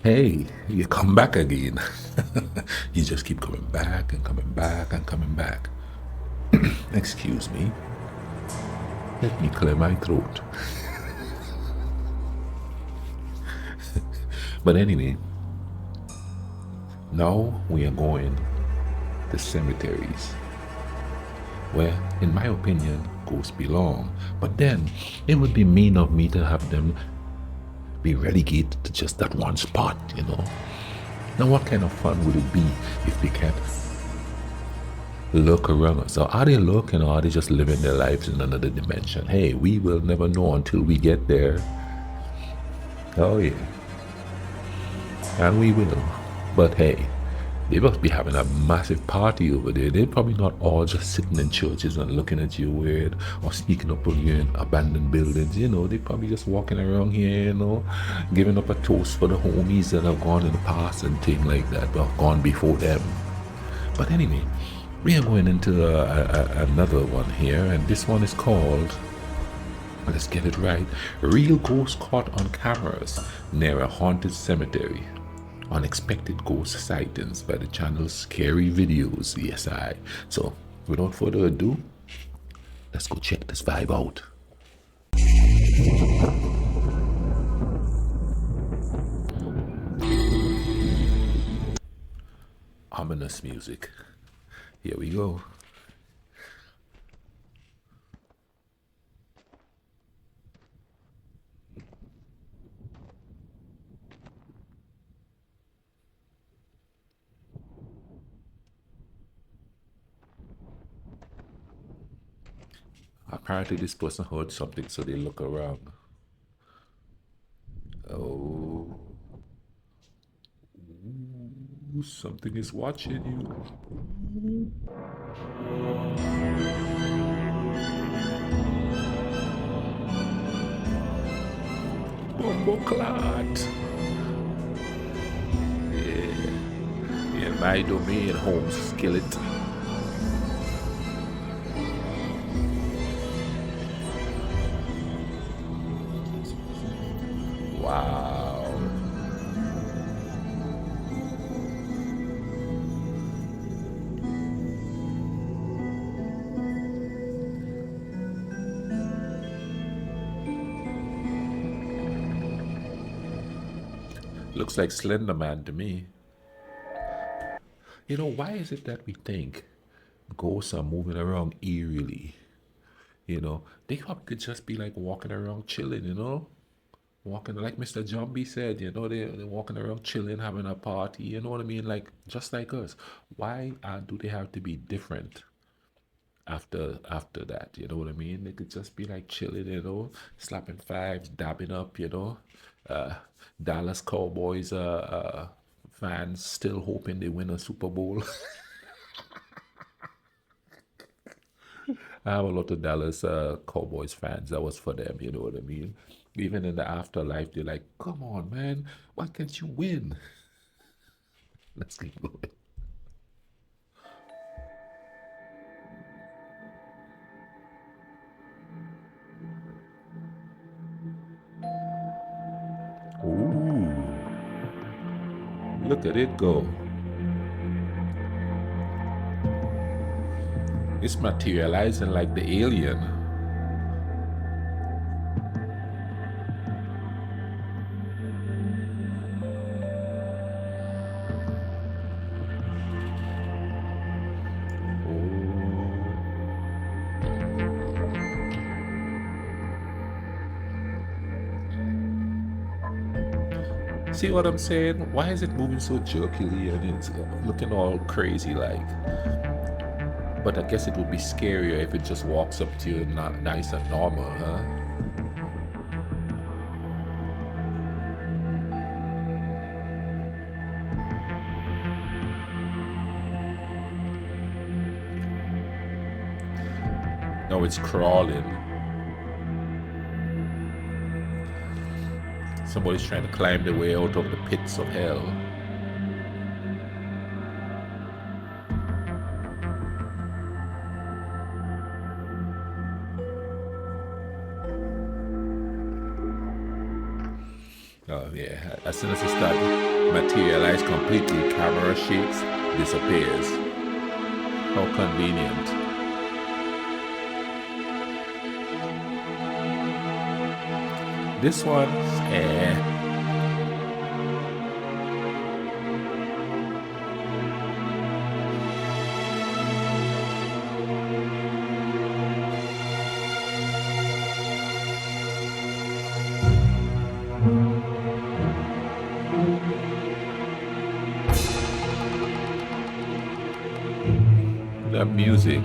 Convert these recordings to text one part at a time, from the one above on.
Hey, you come back again. You just keep coming back and coming back and coming back. Excuse me. Let me clear my throat. But anyway, now we are going to cemeteries where, in my opinion, ghosts belong. But then it would be mean of me to have them be relegated to just that one spot, you know? Now, what kind of fun would it be if they can't look around? So, are they looking or are they just living their lives in another dimension? Hey, we will never know until we get there. Oh, yeah, and we will. But hey, they must be having a massive party over there. They're probably not all just sitting in churches and looking at you weird or sneaking up on you in abandoned buildings. You know, they probably just walking around here, you know, giving up a toast for the homies that have gone in the past and things like that, but gone before them. But anyway, we are going into another one here, and this one is called, let's get it right, Real Ghosts Caught on Cameras Near a Haunted Cemetery. Unexpected Ghost Sightings by the channel Scary Videos. Yes, I. So, without further ado, let's go check this vibe out. Ominous music. Here we go. Apparently, this person heard something, so they look around. Oh, something is watching you. Bumbo clot. Yeah. In my domain, home skillet. Wow. Looks like Slender Man to me. You know, why is it that we think ghosts are moving around eerily? You know, they probably could just be like walking around chilling, you know? Walking, like Mr. Jumbie said, you know, they're walking around chilling, having a party, you know what I mean? Like, just like us. Why do they have to be different after that? You know what I mean? They could just be like chilling, you know, slapping fives, dabbing up, you know? Uh, Dallas Cowboys fans still hoping they win a Super Bowl. I have a lot of Dallas Cowboys fans. That was for them, you know what I mean? Even in the afterlife, they're like, come on, man, why can't you win? Let's keep going. Ooh, look at it go. It's materializing like the alien. Oh, see what I'm saying? Why is it moving so jerkily and it's looking all crazy like? But I guess it would be scarier if it just walks up to you not nice and normal, huh? No, it's crawling. Somebody's trying to climb their way out of the pits of hell. Yeah, as soon as it starts materialize completely, camera shakes, disappears. How convenient. This one, eh, the music.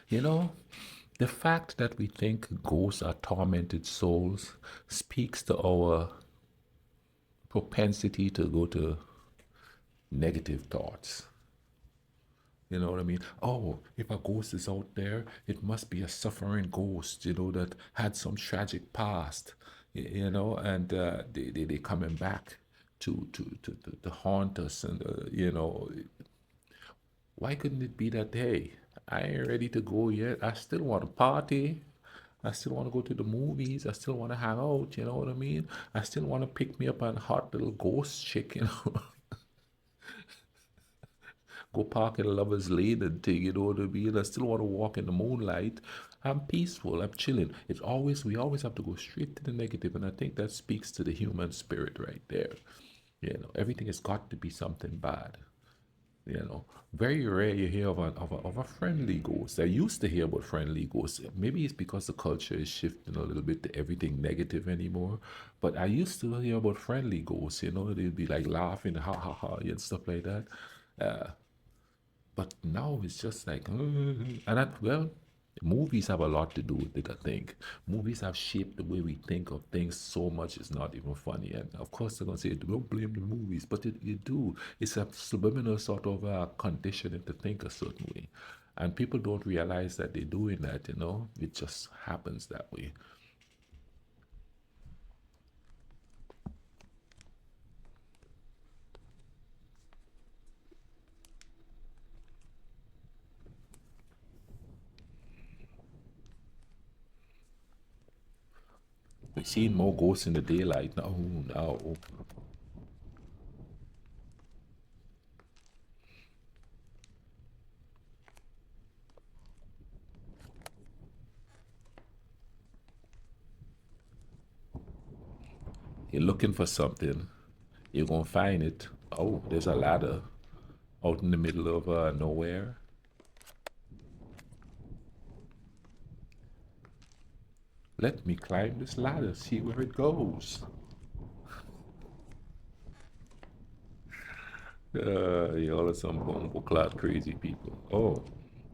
You know, the fact that we think ghosts are tormented souls speaks to our propensity to go to negative thoughts. You know what I mean? Oh, if a ghost is out there, it must be a suffering ghost, that had some tragic past, and they coming back to haunt us. And, why couldn't it be that, hey, I ain't ready to go yet. I still want to party. I still want to go to the movies. I still want to hang out. You know what I mean? I still want to pick me up a hot little ghost chick, go park in a lover's lane and thing, you know what I mean? I still want to walk in the moonlight. I'm peaceful. I'm chilling. We always have to go straight to the negative, and I think that speaks to the human spirit right there. Everything has got to be something bad. Very rare you hear of a friendly ghost. I used to hear about friendly ghosts. Maybe it's because the culture is shifting a little bit to everything negative anymore. But I used to hear about friendly ghosts. They'd be like laughing, ha ha ha, and stuff like that. Uh, but now it's just like, and that, well, movies have a lot to do with it, I think. Movies have shaped the way we think of things so much it's not even funny. And of course, they're going to say, don't blame the movies, but you do. It's a subliminal sort of conditioning to think a certain way. And people don't realize that they're doing that. It just happens that way. We're seeing more ghosts in the daylight now. Now, you're looking for something, you're going to find it. Oh, there's a ladder out in the middle of nowhere. Let me climb this ladder, see where it goes. Y'all are some bumble cloud crazy people. Oh,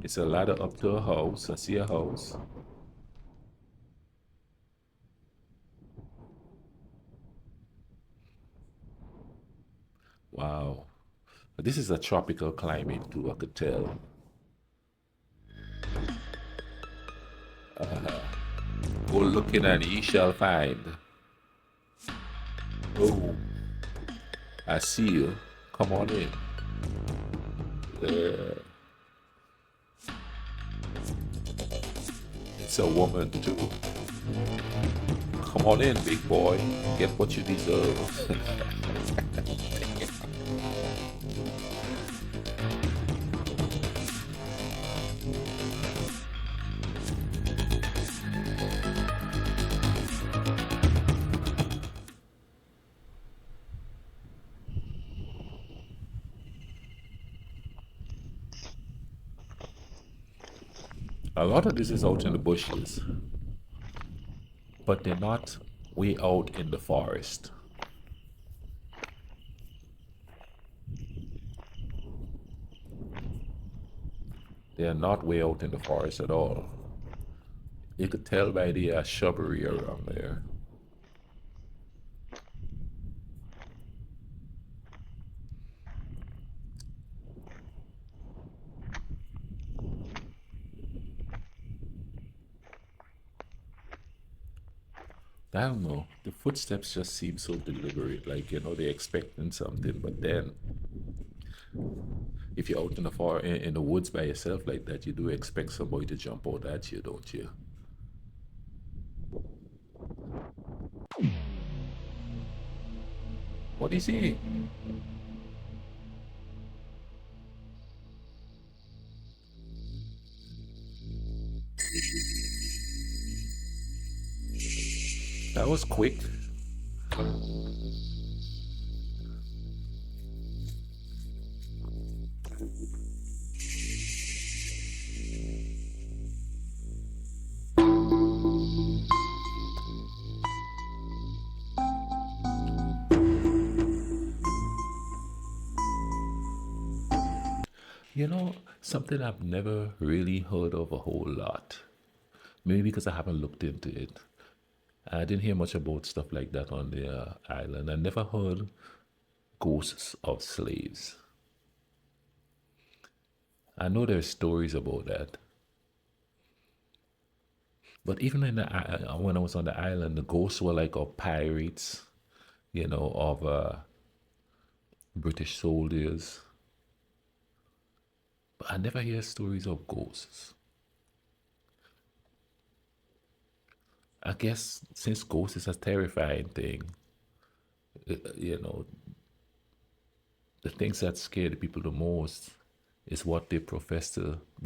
it's a ladder up to a house. I see a house. Wow. This is a tropical climate too, I could tell. Go looking and ye shall find. Oh, I see you. Come on in. Uh, it's a woman too. Come on in, big boy. Get what you deserve. A lot of this is out in the bushes, but they're not way out in the forest. They are not way out in the forest at all. You could tell by the shrubbery around there. I don't know. The footsteps just seem so deliberate, like they're expecting something. But then, if you're out in the in the woods by yourself like that, you do expect somebody to jump out at you, don't you? What is he? That was quick. Something I've never really heard of a whole lot. Maybe because I haven't looked into it. I didn't hear much about stuff like that on the island. I never heard ghosts of slaves. I know there's stories about that, but even when I was on the island, the ghosts were like of pirates, of British soldiers. But I never hear stories of ghosts. I guess since ghosts is a terrifying thing, you know, the things that scare the people the most is what they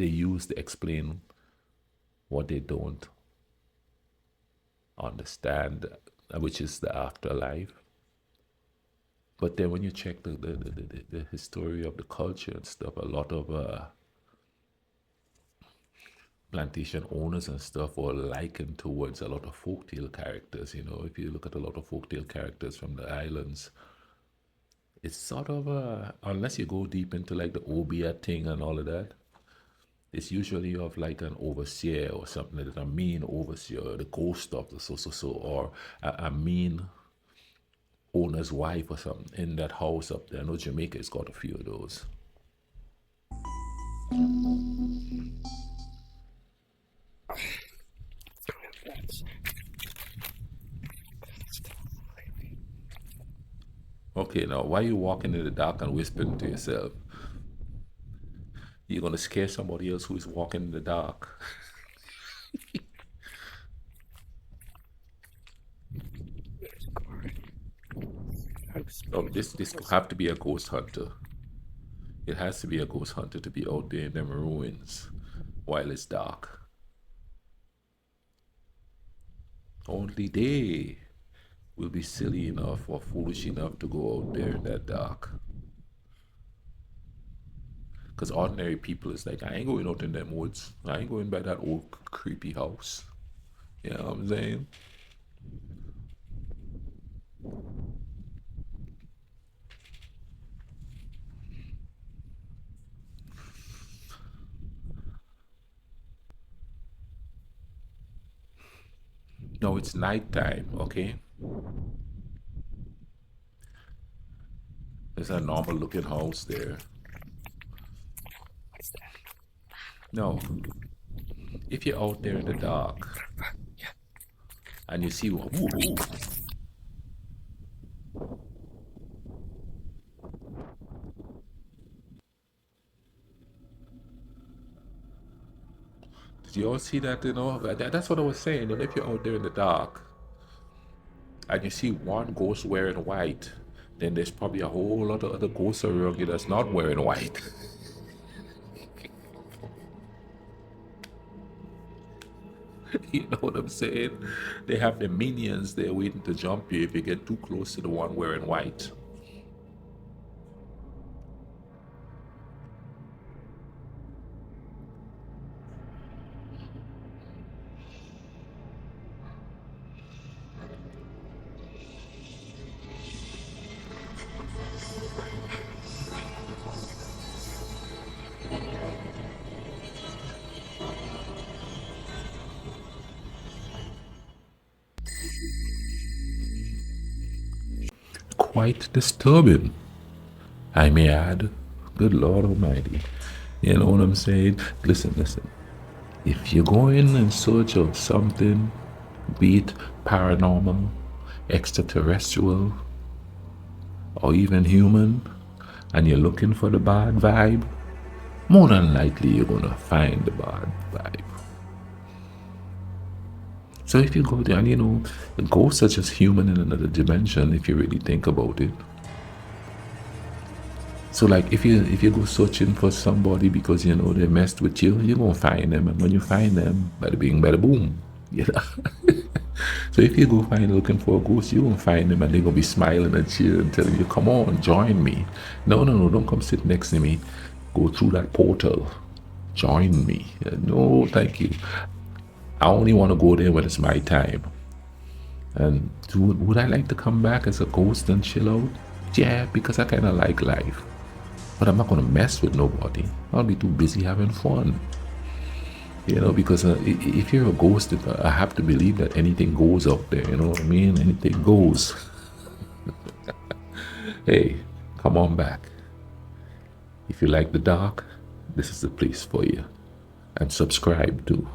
use to explain what they don't understand, which is the afterlife. But then when you check the history of the culture and stuff, a lot of plantation owners and stuff are likened towards a lot of folktale characters. If you look at a lot of folktale characters from the islands, it's sort of unless you go deep into like the Obia thing and all of that, it's usually of like an overseer or something like that, a mean overseer, the ghost of the so, or a mean owner's wife or something in that house up there. I know Jamaica's got a few of those. Okay, now why are you walking in the dark and whispering to yourself? You're gonna scare somebody else who is walking in the dark. Oh, this have to be a ghost hunter. It has to be a ghost hunter to be out there in them ruins while it's dark. Only they will be silly enough or foolish enough to go out there in that dark. Because ordinary people is like, I ain't going out in them woods. I ain't going by that old creepy house. You know what I'm saying? No, it's nighttime, okay? It's a normal looking house there. No, if you're out there in the dark and you see one, ooh, did you all see that? That's what I was saying. And if you're out there in the dark and you see one ghost wearing white, then there's probably a whole lot of other ghosts around you that's not wearing white. You know what I'm saying? They have the minions there waiting to jump you if you get too close to the one wearing white. Quite disturbing, I may add. Good Lord Almighty. You know what I'm saying? Listen, listen. If you're going in search of something, be it paranormal, extraterrestrial, or even human, and you're looking for the bad vibe, more than likely you're gonna find the bad vibe. So if you go there, and ghosts are just human in another dimension if you really think about it. So like if you go searching for somebody because they messed with you, you're gonna find them, and when you find them, bada bing, bada boom. So if you go find looking for a ghost, you're gonna find them and they're gonna be smiling at you and telling you, come on, join me. No, no, no, don't come sit next to me. Go through that portal. Join me. No, thank you. I only want to go there when it's my time. And would I like to come back as a ghost and chill out? Yeah, because I kind of like life. But I'm not going to mess with nobody. I'll be too busy having fun. Because if you're a ghost, I have to believe that anything goes out there. You know what I mean? Anything goes. Hey, come on back. If you like the dark, this is the place for you. And subscribe too.